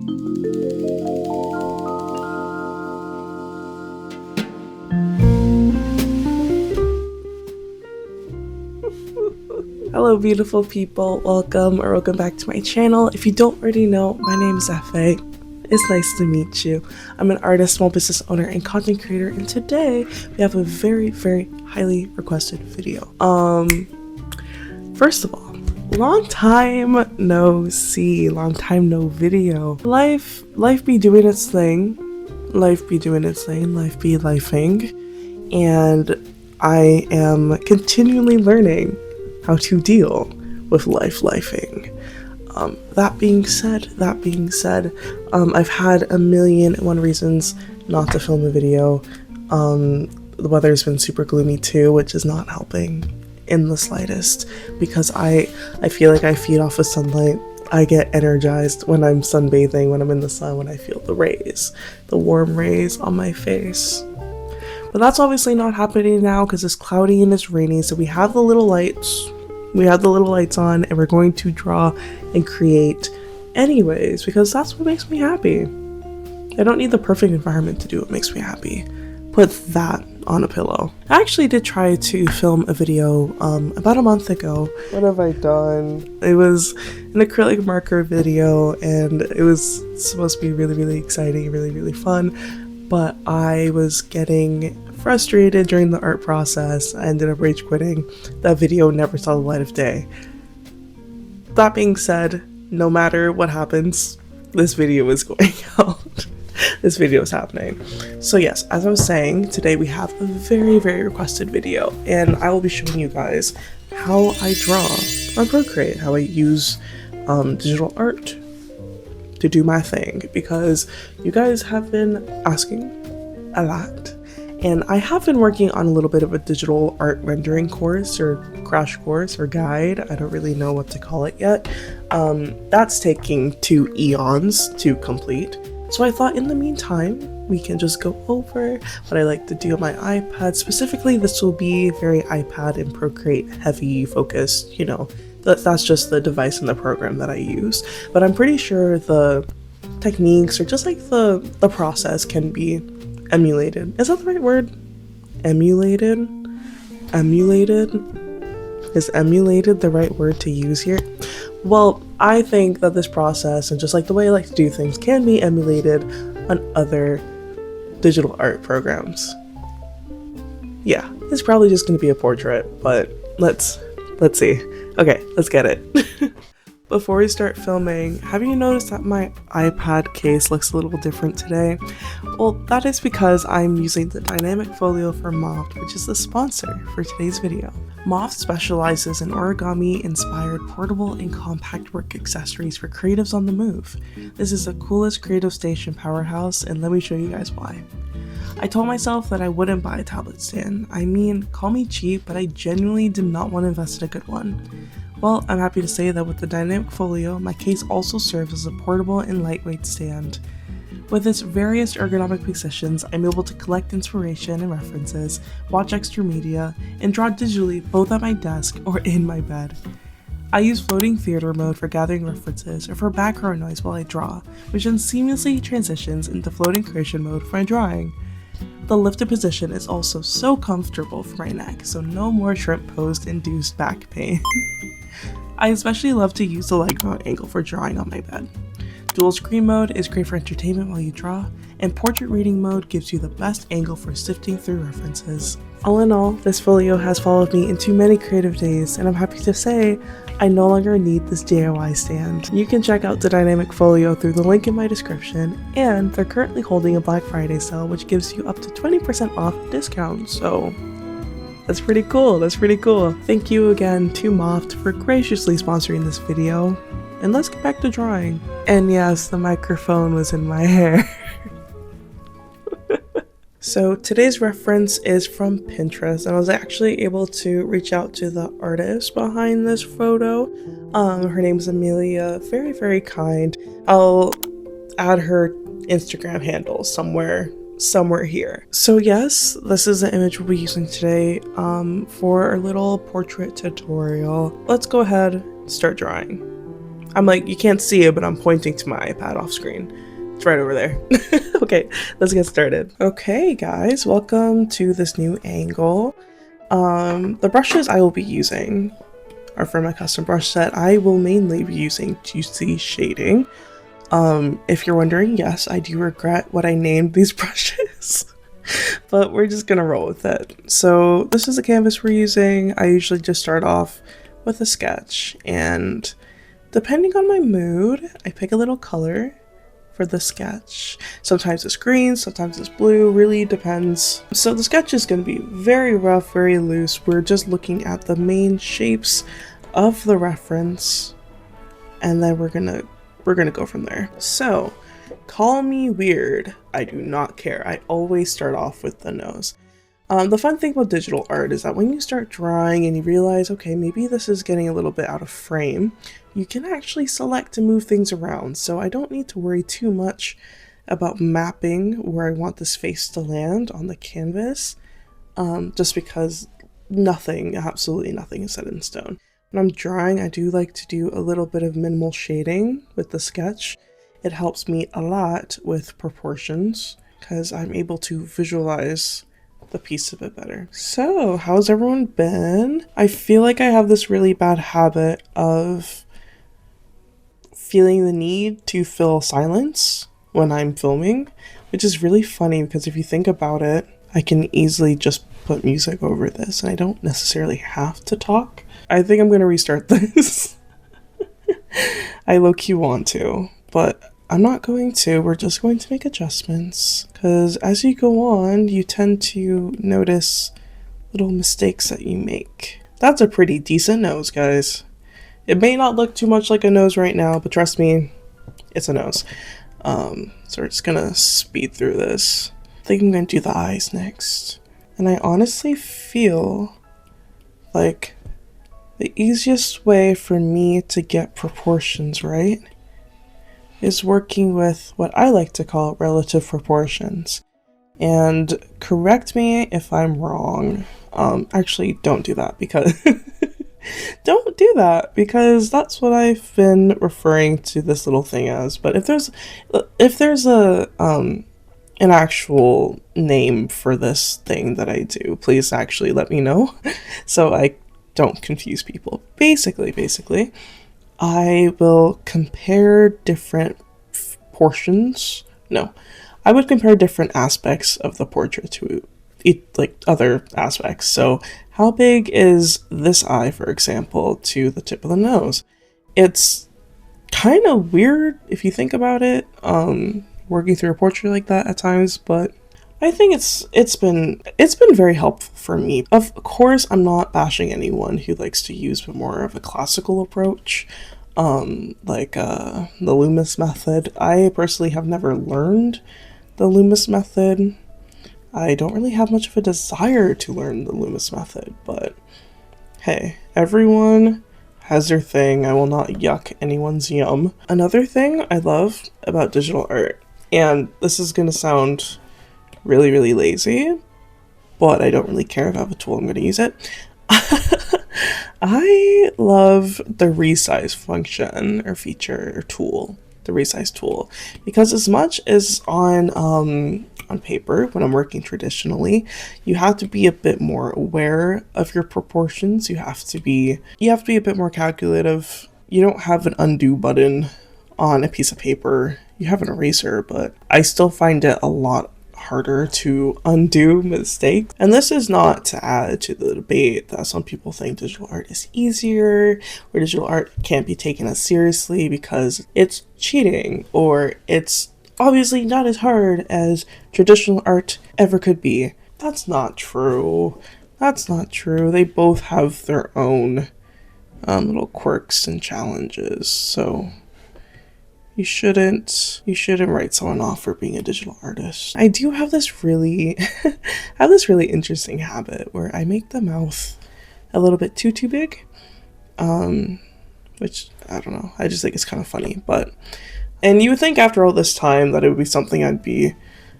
Hello beautiful people, welcome back to my channel. If you don't already know, my name is Efe. It's nice to meet you. I'm an artist, small business owner, and content creator, and today we have a very highly requested video. First of all, long time no see, long time no video. Life be doing its thing, life be lifing, and I am continually learning how to deal with lifing. That being said, I've had a million and one reasons not to film a video. The weather's been super gloomy too, which is not helping in the slightest, because I feel like I feed off of sunlight. I get energized when I'm sunbathing, when I'm in the sun, when I feel the rays, the warm rays on my face. But that's obviously not happening now because it's cloudy and it's rainy, so we have the little lights. We have the little lights on, and we're going to draw and create anyways, because that's what makes me happy. I don't need the perfect environment to do what makes me happy. Put that on a pillow. I actually did try to film a video about a month ago. What have I done? It was an acrylic marker video, and it was supposed to be really exciting, really fun, but I was getting frustrated during the art process. I ended up rage quitting. That video never saw the light of day. That being said, no matter what happens, this video is going out. This video is happening. So yes, as I was saying, today we have a very requested video, and I will be showing you guys how I draw on Procreate, how I use digital art to do my thing, because you guys have been asking a lot. And I have been working on a little bit of a digital art rendering course or crash course or guide. I don't really know what to call it yet. That's taking 2 eons to complete. So I thought in the meantime, we can just go over what I like to do on my iPad. Specifically, this will be very iPad and Procreate heavy focused, you know. That's just the device and the program that I use. But I'm pretty sure the techniques or just like the process can be emulated. Is that the right word? Emulated? Is emulated the right word to use here? Well, I think that this process and just like the way I like to do things can be emulated on other digital art programs. Yeah, it's probably just going to be a portrait, but let's see. Okay, let's get it. Before we start filming, have you noticed that my iPad case looks a little different today? Well, that is because I'm using the dynamic folio from MOFT, which is the sponsor for today's video. MOFT specializes in origami-inspired portable and compact work accessories for creatives on the move. This is the coolest creative station powerhouse, and let me show you guys why. I told myself that I wouldn't buy a tablet stand. I mean, call me cheap, but I genuinely did not want to invest in a good one. Well, I'm happy to say that with the dynamic folio, my case also serves as a portable and lightweight stand. With its various ergonomic positions, I'm able to collect inspiration and references, watch extra media, and draw digitally both at my desk or in my bed. I use floating theater mode for gathering references or for background noise while I draw, which then seamlessly transitions into floating creation mode for my drawing. The lifted position is also so comfortable for my neck, so no more shrimp pose induced back pain. I especially love to use the leg mount angle for drawing on my bed. Dual screen mode is great for entertainment while you draw, and portrait reading mode gives you the best angle for sifting through references. All in all, this folio has followed me into many creative days, and I'm happy to say I no longer need this DIY stand. You can check out the dynamic folio through the link in my description, and they're currently holding a Black Friday sale which gives you up to 20% off discount, so that's pretty cool. Thank you again to MOFT for graciously sponsoring this video, and let's get back to drawing. And yes, the microphone was in my hair. So today's reference is from Pinterest, and I was actually able to reach out to the artist behind this photo. Her name's Amelia, very kind. I'll add her Instagram handle somewhere here. So yes, this is the image we'll be using today for our little portrait tutorial. Let's go ahead and start drawing. I'm like, you can't see it, but I'm pointing to my iPad off screen. It's right over there. Okay, let's get started. Okay, guys, welcome to this new angle. The brushes I will be using are for my custom brush set. I will mainly be using juicy shading. If you're wondering, yes, I do regret what I named these brushes. But we're just gonna roll with it. So this is the canvas we're using. I usually just start off with a sketch, and depending on my mood, I pick a little color for the sketch. Sometimes it's green, sometimes it's blue, really depends. So the sketch is gonna be very rough, very loose. We're just looking at the main shapes of the reference, and then we're gonna go from there. So call me weird, I do not care. I always start off with the nose. The fun thing about digital art is that when you start drawing and you realize, okay, maybe this is getting a little bit out of frame, you can actually select to move things around. So I don't need to worry too much about mapping where I want this face to land on the canvas, just because absolutely nothing is set in stone. When I'm drawing, I do like to do a little bit of minimal shading with the sketch. It helps me a lot with proportions because I'm able to visualize the piece a bit better. So, how's everyone been? I feel like I have this really bad habit of feeling the need to fill silence when I'm filming, which is really funny because if you think about it, I can easily just put music over this and I don't necessarily have to talk. I think I'm gonna restart this. I low-key want to, but I'm not going to. We're just going to make adjustments because as you go on, you tend to notice little mistakes that you make. That's a pretty decent nose, guys. It may not look too much like a nose right now, but trust me, it's a nose. So we're just gonna speed through this. I think I'm gonna do the eyes next. And I honestly feel like the easiest way for me to get proportions right is working with what I like to call relative proportions. And correct me if I'm wrong. Actually, don't do that because don't do that because that's what I've been referring to this little thing as. But if there's a an actual name for this thing that I do, please actually let me know so I don't confuse people. Basically, I will compare different portions. No, I would compare different aspects of the portrait to like other aspects. So how big is this eye, for example, to the tip of the nose? It's kind of weird if you think about it, working through a portrait like that at times, but I think it's been very helpful for me. Of course, I'm not bashing anyone who likes to use more of a classical approach, like the Loomis method. I personally have never learned the Loomis method. I don't really have much of a desire to learn the Loomis method, but hey, everyone has their thing. I will not yuck anyone's yum. Another thing I love about digital art, and this is gonna sound really, really lazy, but I don't really care if I have a tool, I'm going to use it. I love the resize function or feature or tool, the resize tool, because as much as on paper, when I'm working traditionally, you have to be a bit more aware of your proportions. You have to be a bit more calculative. You don't have an undo button on a piece of paper. You have an eraser, but I still find it a lot harder to undo mistakes. And this is not to add to the debate that some people think digital art is easier or digital art can't be taken as seriously because it's cheating or it's obviously not as hard as traditional art ever could be. That's not true. They both have their own little quirks and challenges. So you shouldn't write someone off for being a digital artist. I do have this really interesting habit where I make the mouth a little bit too big. Which I don't know. I just think it's kind of funny, and you would think after all this time that it would be something I'd be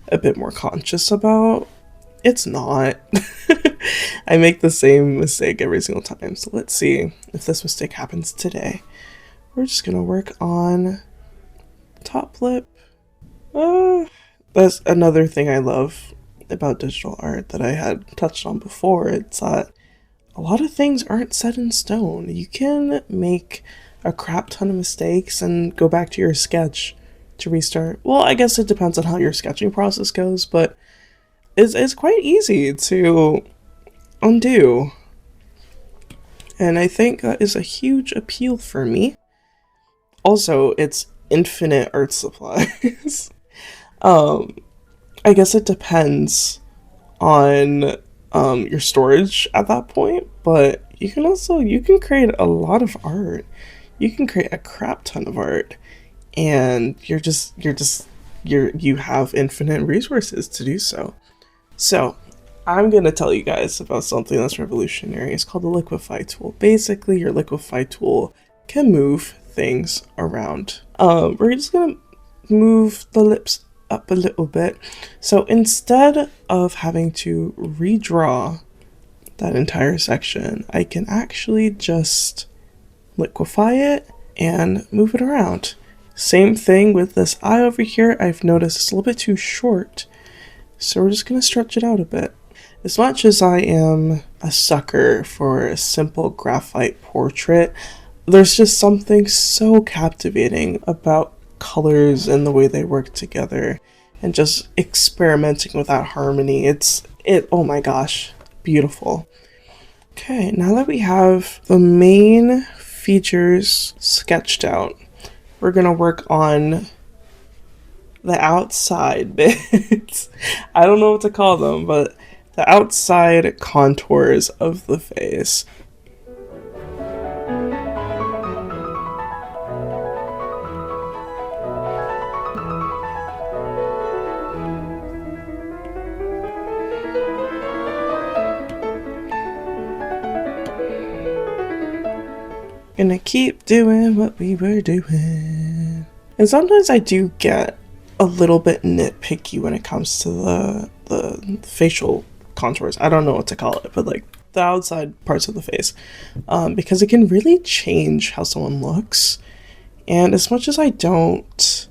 a bit more conscious about. It's not. I make the same mistake every single time. So let's see if this mistake happens today. we're just gonna work on top lip. That's another thing I love about digital art that I had touched on before. It's that a lot of things aren't set in stone. You can make a crap ton of mistakes and go back to your sketch to restart. Well, I guess it depends on how your sketching process goes, but it's quite easy to undo. And I think that is a huge appeal for me. Also, it's infinite art supplies. I guess it depends on your storage at that point, but you can create a lot of art. You can create a crap ton of art, and you have infinite resources to do so. So I'm gonna tell you guys about something that's revolutionary. It's called the liquefy tool. Basically, your liquefy tool can move things around. We're just gonna move the lips up a little bit. So instead of having to redraw that entire section, I can actually just liquefy it and move it around. Same thing with this eye over here. I've noticed it's a little bit too short, so we're just gonna stretch it out a bit. As much as I am a sucker for a simple graphite portrait, there's just something so captivating about colors and the way they work together, and just experimenting with that harmony. Oh my gosh, beautiful. Okay, now that we have the main features sketched out, we're gonna work on the outside bits. I don't know what to call them, but the outside contours of the face. Gonna keep doing what we were doing. And sometimes I do get a little bit nitpicky when it comes to the facial contours. I don't know what to call it, but like the outside parts of the face, because it can really change how someone looks. And as much as I don't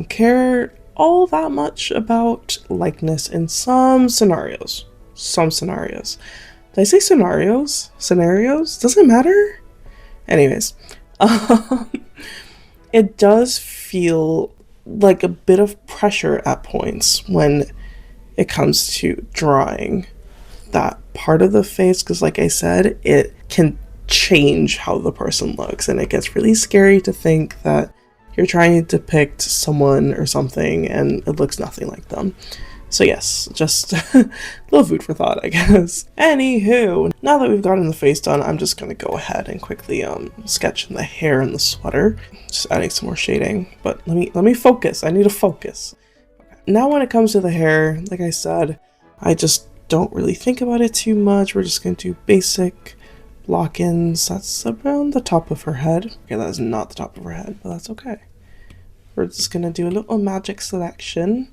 care all that much about likeness in some scenarios. Did I say scenarios? Scenarios? Does it matter? Anyways, it does feel like a bit of pressure at points when it comes to drawing that part of the face, because like I said, it can change how the person looks, and it gets really scary to think that you're trying to depict someone or something and it looks nothing like them. So yes, just a little food for thought, I guess. Anywho, now that we've gotten the face done, I'm just gonna go ahead and quickly sketch in the hair and the sweater. Just adding some more shading, but let me focus. I need to focus. Okay. Now when it comes to the hair, like I said, I just don't really think about it too much. We're just gonna do basic block-ins. That's around the top of her head. Okay, that is not the top of her head, but that's okay. We're just gonna do a little magic selection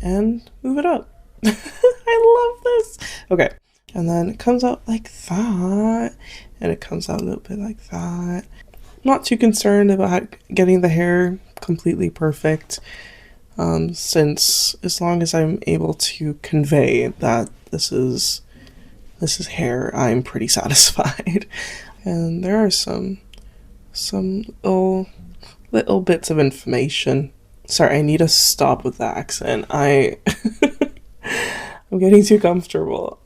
and move it up. I love this. Okay, and then it comes out like that, and it comes out a little bit like that. I'm not too concerned about getting the hair completely perfect, since as long as I'm able to convey that this is hair, I'm pretty satisfied. And there are some little bits of information. Sorry, I need to stop with the accent. I'm getting too comfortable.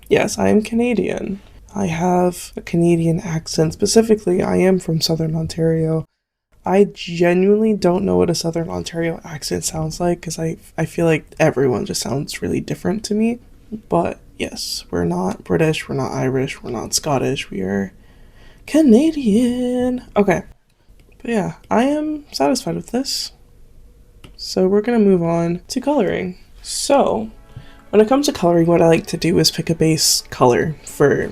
Yes, I am Canadian. I have a Canadian accent. Specifically, I am from Southern Ontario. I genuinely don't know what a Southern Ontario accent sounds like, because I feel like everyone just sounds really different to me. But yes, we're not British, we're not Irish, we're not Scottish, we are Canadian. Okay. But yeah, I am satisfied with this. So we're gonna move on to coloring. So when it comes to coloring, what I like to do is pick a base color for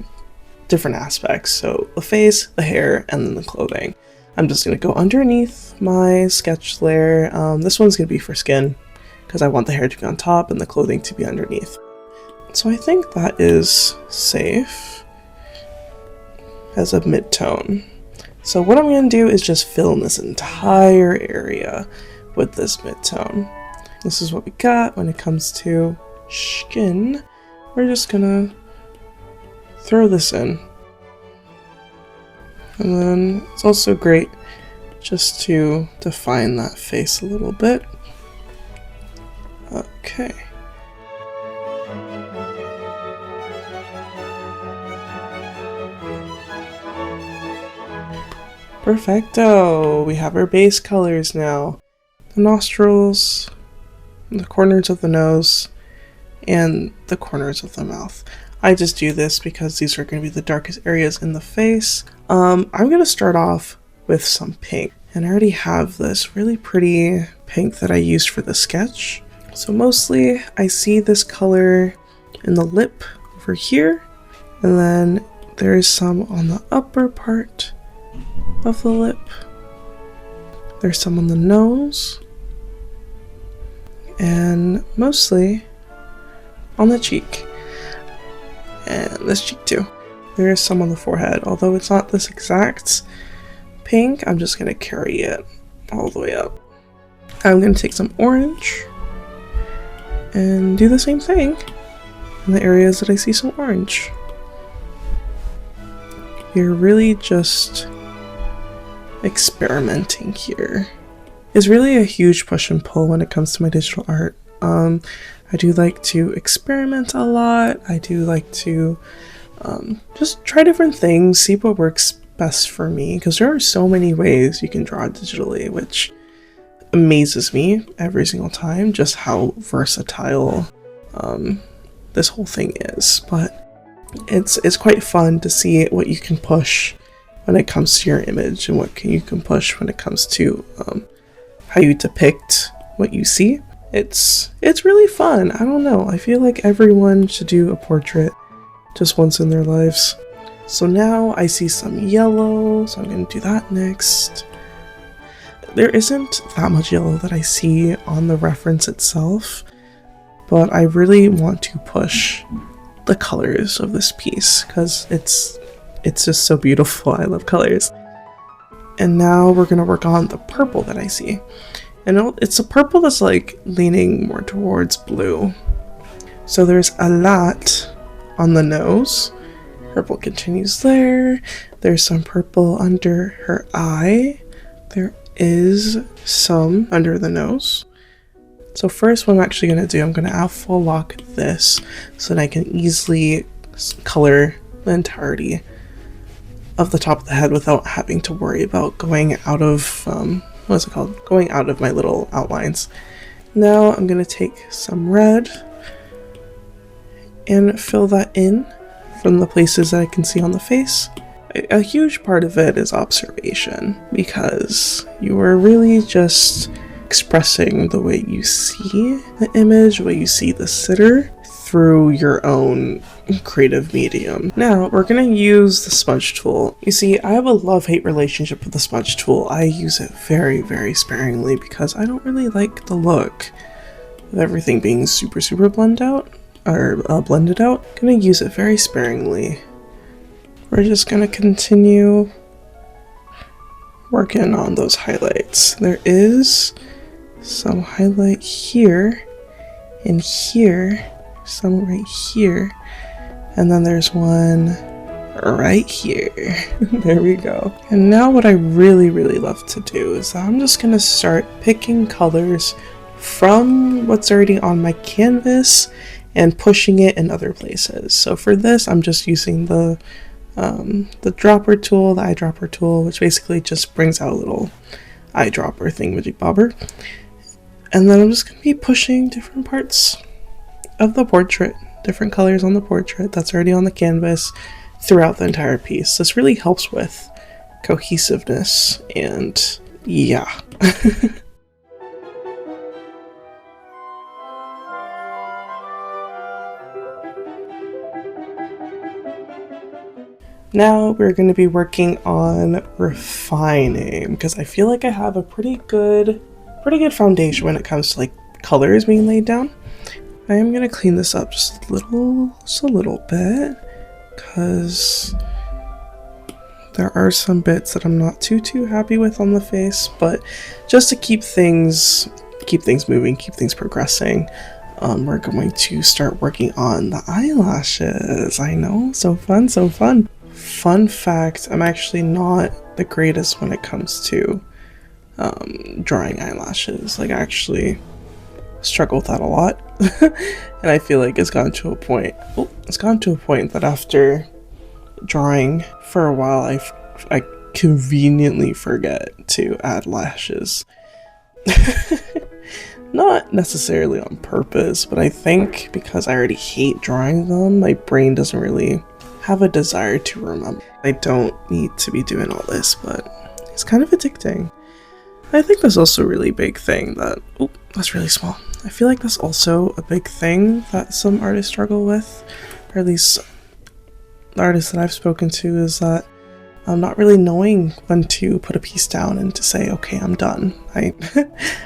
different aspects. So the face, the hair, and then the clothing. I'm just gonna go underneath my sketch layer. This one's gonna be for skin, because I want the hair to be on top and the clothing to be underneath. So I think that is safe as a mid-tone. So what I'm going to do is just fill in this entire area with this midtone. This is what we got when it comes to skin. We're just going to throw this in. And then it's also great just to define that face a little bit. Okay. Perfecto! We have our base colors now. The nostrils, the corners of the nose, and the corners of the mouth. I just do this because these are going to be the darkest areas in the face. I'm going to start off with some pink. And I already have this really pretty pink that I used for the sketch. So mostly I see this color in the lip over here. And then there is some on the upper part of the lip. There's some on the nose. And mostly on the cheek. And this cheek too. There is some on the forehead, although it's not this exact pink. I'm just going to carry it all the way up. I'm going to take some orange and do the same thing in the areas that I see some orange. You're really just experimenting here. It's really a huge push and pull when it comes to my digital art. I do like to experiment a lot. I do like to just try different things, see what works best for me, because there are so many ways you can draw digitally, which amazes me every single time, just how versatile this whole thing is. But it's quite fun to see what you can push when it comes to your image and what you can push when it comes to how you depict what you see. It's really fun. I don't know. I feel like everyone should do a portrait just once in their lives. So now I see some yellow, so I'm going to do that next. There isn't that much yellow that I see on the reference itself, but I really want to push the colors of this piece because it's just so beautiful. I love colors. And now we're going to work on the purple that I see. And it's a purple that's like leaning more towards blue. So there's a lot on the nose. Purple continues there. There's some purple under her eye. There is some under the nose. So first what I'm actually going to do, I'm going to alpha lock this so that I can easily color the entirety of the top of the head without having to worry about going out of, going out of my little outlines. Now I'm going to take some red and fill that in from the places that I can see on the face. A huge part of it is observation, because you are really just expressing the way you see the image, the way you see the sitter through your own creative medium. Now we're going to use the smudge tool. You see, I have a love-hate relationship with the smudge tool. I use it very, very sparingly because I don't really like the look of everything being super blended out. I'm gonna use it very sparingly. We're just gonna continue working on those highlights. There is some highlight here and here, some right here, and then there's one right here. There we go. And now what I really love to do is I'm just gonna start picking colors from what's already on my canvas and pushing it in other places. So for this, I'm just using the dropper tool, the eyedropper tool, which basically just brings out a little eyedropper thingamajig-bobber. And then I'm just going to be pushing different parts of the portrait, different colors on the portrait that's already on the canvas throughout the entire piece. This really helps with cohesiveness and yeah. Now we're going to be working on refining, because I feel like I have a pretty good foundation when it comes to like colors being laid down. I am going to clean this up just a little bit, because There are some bits that I'm not too happy with on the face, but just to keep things moving, keep things progressing, we're going to start working on the eyelashes. I know, so fun, so fun. Fun fact, I'm actually not the greatest when it comes to drawing eyelashes. Like, I actually struggle with that a lot. And I feel like it's gotten to a point that after drawing for a while, I conveniently forget to add lashes. Not necessarily on purpose, but I think because I already hate drawing them, my brain doesn't really have a desire to remember. I don't need to be doing all this, but it's kind of addicting. I think that's also a really big thing that, oh, that's really small. I feel like that's also a big thing that some artists struggle with, or at least the artists that I've spoken to, is that I'm not really knowing when to put a piece down and to say, okay, I'm done.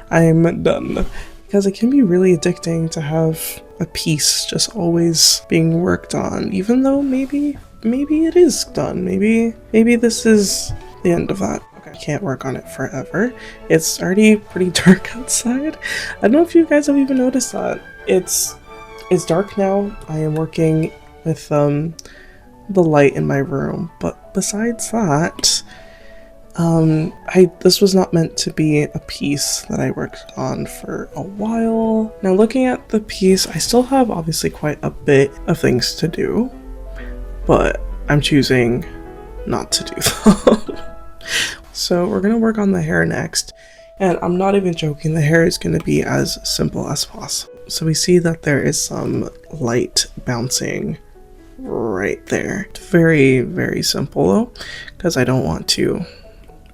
I'm done. Because it can be really addicting to have a piece just always being worked on, even though maybe it is done. Maybe this is the end of that. Okay, I can't work on it forever. It's already pretty dark outside. I don't know if you guys have even noticed that. It's dark now. I am working with the light in my room, but besides that, this was not meant to be a piece that I worked on for a while. Now, looking at the piece, I still have obviously quite a bit of things to do, but I'm choosing not to do them. So we're gonna work on the hair next, and I'm not even joking, the hair is gonna be as simple as possible. So we see that there is some light bouncing right there. It's very, very simple though, because I don't want to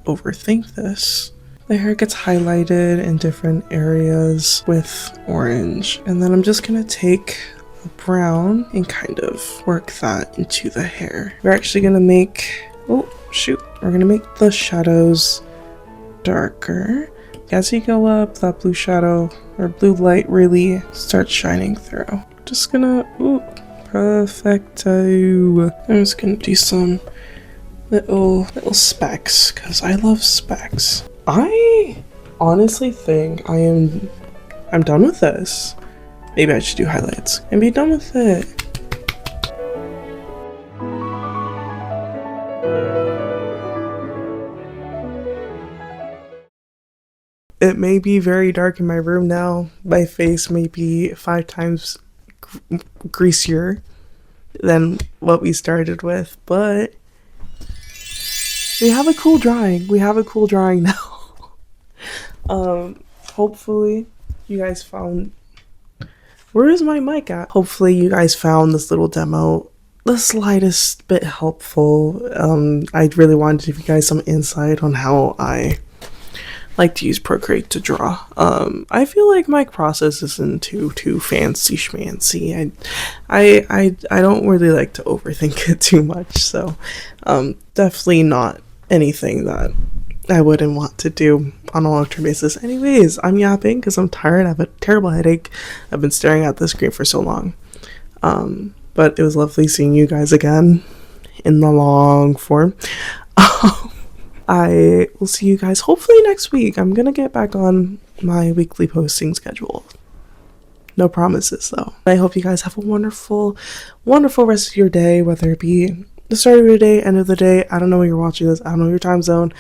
overthink this. The hair gets highlighted in different areas with orange, and then I'm just gonna take a brown and kind of work that into the hair. We're actually gonna make, we're gonna make the shadows darker. As you go up, that blue shadow or blue light really starts shining through. Just gonna, perfecto. I'm just gonna do some little specks, because I love specks. I honestly think I'm done with this. Maybe I should do highlights and be done with it. It may be very dark in my room now. My face may be 5 times greasier than what we started with, but we have a cool drawing. We have a cool drawing now. Hopefully you guys found, where is my mic at? Hopefully you guys found this little demo the slightest bit helpful. I really wanted to give you guys some insight on how I like to use Procreate to draw. I feel like my process isn't too fancy schmancy. I don't really like to overthink it too much, so definitely not anything that I wouldn't want to do on a long-term basis. Anyways, I'm yapping because I'm tired. I have a terrible headache. I've been staring at the screen for so long. But it was lovely seeing you guys again in the long form. I will see you guys hopefully next week. I'm gonna get back on my weekly posting schedule. No promises though. I hope you guys have a wonderful rest of your day, whether it be the start of your day, end of the day. I don't know when you're watching this. I don't know your time zone.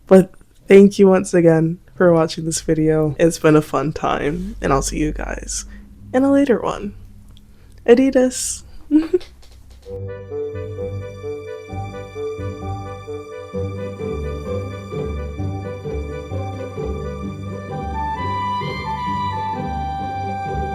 But thank you once again for watching this video. It's been a fun time, and I'll see you guys in a later one. Adidas.